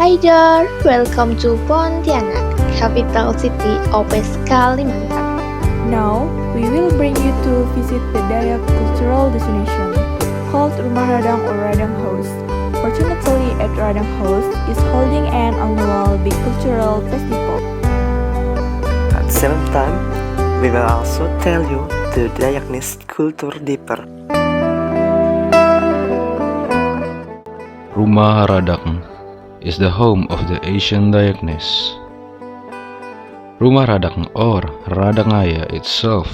Hi there, welcome to Pontianak, capital city of West Kalimantan. Now, we will bring you to visit the Dayak cultural destination called Rumah Radakng or Radakng House. Fortunately, at Radakng House is holding an annual big cultural festival. At the same time, we will also tell you the Dayakness culture deeper. Rumah Radakng is the home of the Asian Dayakness. Rumah Radakng or Radakng itself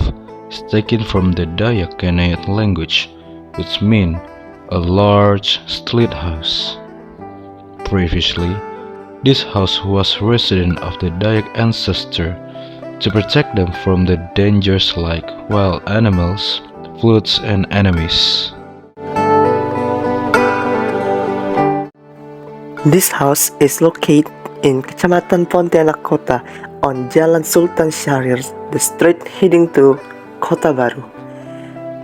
is taken from the Dayak Kanayat language, which means a large slate house. Previously, this house was resident of the Dayak ancestor to protect them from the dangers like wild animals, floods, and enemies. This house is located in Kecamatan Pontianak Kota on Jalan Sultan Syahrir, the street heading to Kota Baru.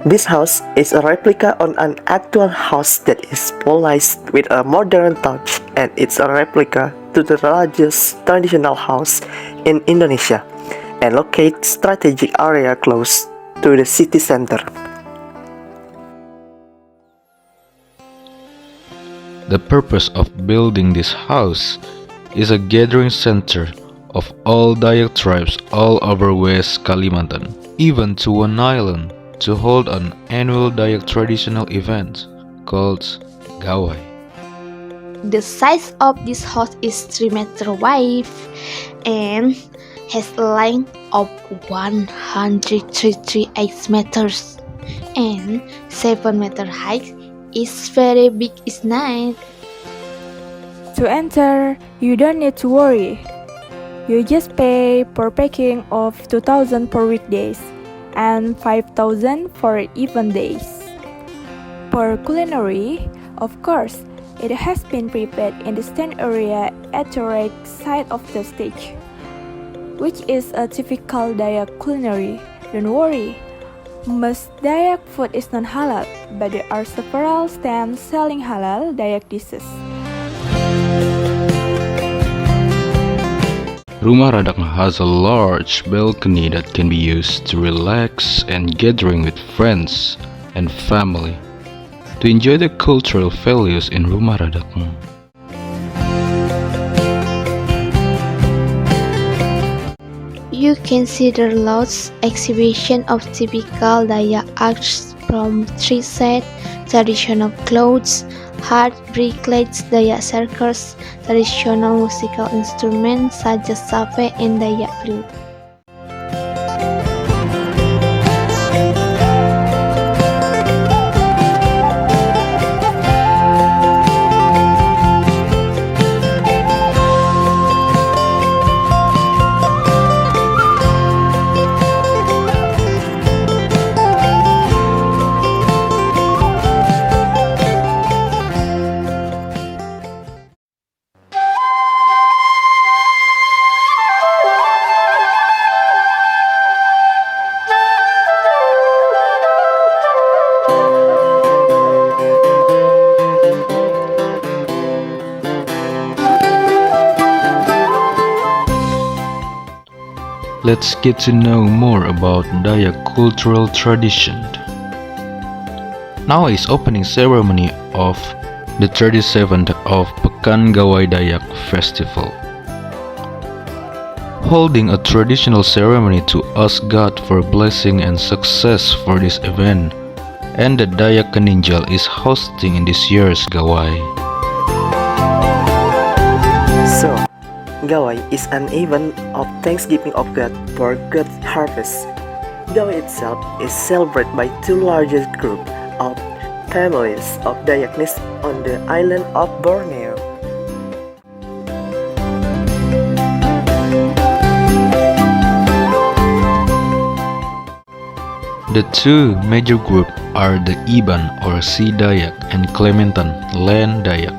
This house is a replica on an actual house that is polished with a modern touch, and it's a replica to the largest traditional house in Indonesia and located strategic area close to the city center. The purpose of building this house is a gathering center of all Dayak tribes all over West Kalimantan, even to one island, to hold an annual Dayak traditional event called Gawai. The size of this house is 3 meters wide and has a length of 138 meters and 7 meters high. It's very big, it's nice. To enter, you don't need to worry. You just pay per parking of 2,000 per weekdays and 5,000 for even days. For culinary, of course, it has been prepared in the stand area at the right side of the stage, which is a typical Dayak culinary. Don't worry, most Dayak food is non-halal, but there are several stands selling halal Dayak dishes. Rumah Radakng has a large balcony that can be used to relax and gathering with friends and family to enjoy the cultural values in Rumah Radakng. You can see the large exhibition of typical Dayak arts from tree set, traditional clothes, hard bricklates, Dayak circus, traditional musical instruments such as Sape and Dayak flute. Let's get to know more about Dayak cultural tradition. Now is opening ceremony of the 37th of Pekan Gawai Dayak Festival. Holding a traditional ceremony to ask God for blessing and success for this event, and the Dayak Kaninjal is hosting in this year's Gawai. So, Gawai is an event of thanksgiving of God for good harvest. Gawai itself is celebrated by two largest groups of families of Dayakness on the island of Borneo. The two major groups are the Iban or Sea Dayak and Klementan Land Dayak.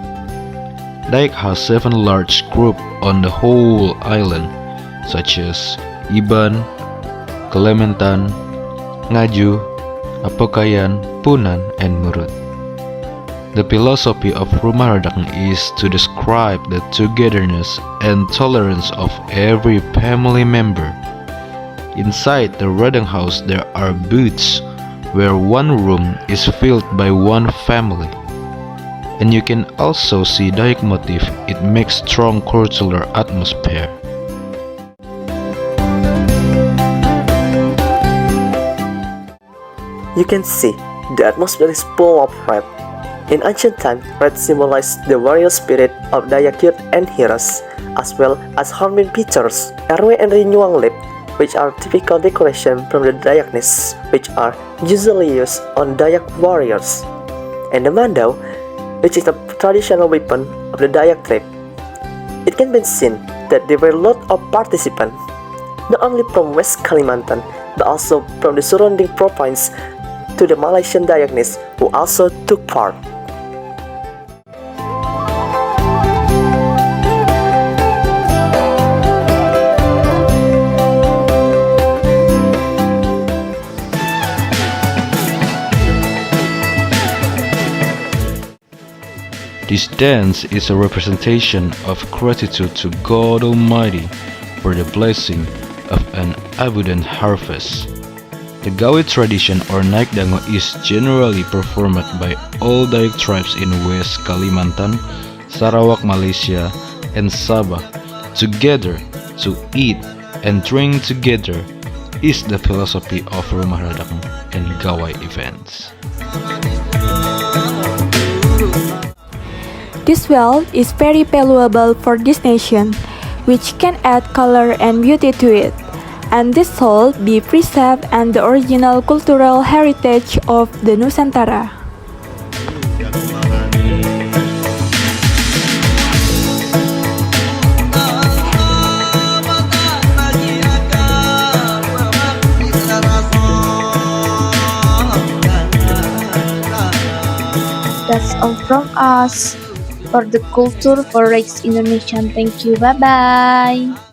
Dayak has 7 large groups on the whole island, such as Iban, Klementan, Ngaju, Apokayan, Punan, and Murut. The philosophy of Rumah Radakng is to describe the togetherness and tolerance of every family member. Inside the Radakng house there are booths where one room is filled by one family. And you can also see Dayak motif. It makes strong cultural atmosphere. You can see the atmosphere is full of red. In ancient times, red symbolized the warrior spirit of Dayak youth and heroes, as well as harming pictures, Erwe and Rinyuang lip, which are typical decoration from the Dayakness, which are usually used on Dayak warriors, and the Mandau, which is a traditional weapon of the Dayak tribe. It can be seen that there were a lot of participants, not only from West Kalimantan, but also from the surrounding province to the Malaysian Dayakness who also took part. This dance is a representation of gratitude to God Almighty for the blessing of an abundant harvest. The Gawai tradition or naik dango is generally performed by all Dayak tribes in West Kalimantan, Sarawak, Malaysia, and Sabah. Together, to eat and drink together is the philosophy of Rumah Radakng and Gawai events. This wealth is very valuable for this nation, which can add color and beauty to it, and this should be preserved and the original cultural heritage of the Nusantara. That's all from us. For the Culture for Race Indonesian. Thank you. Bye bye.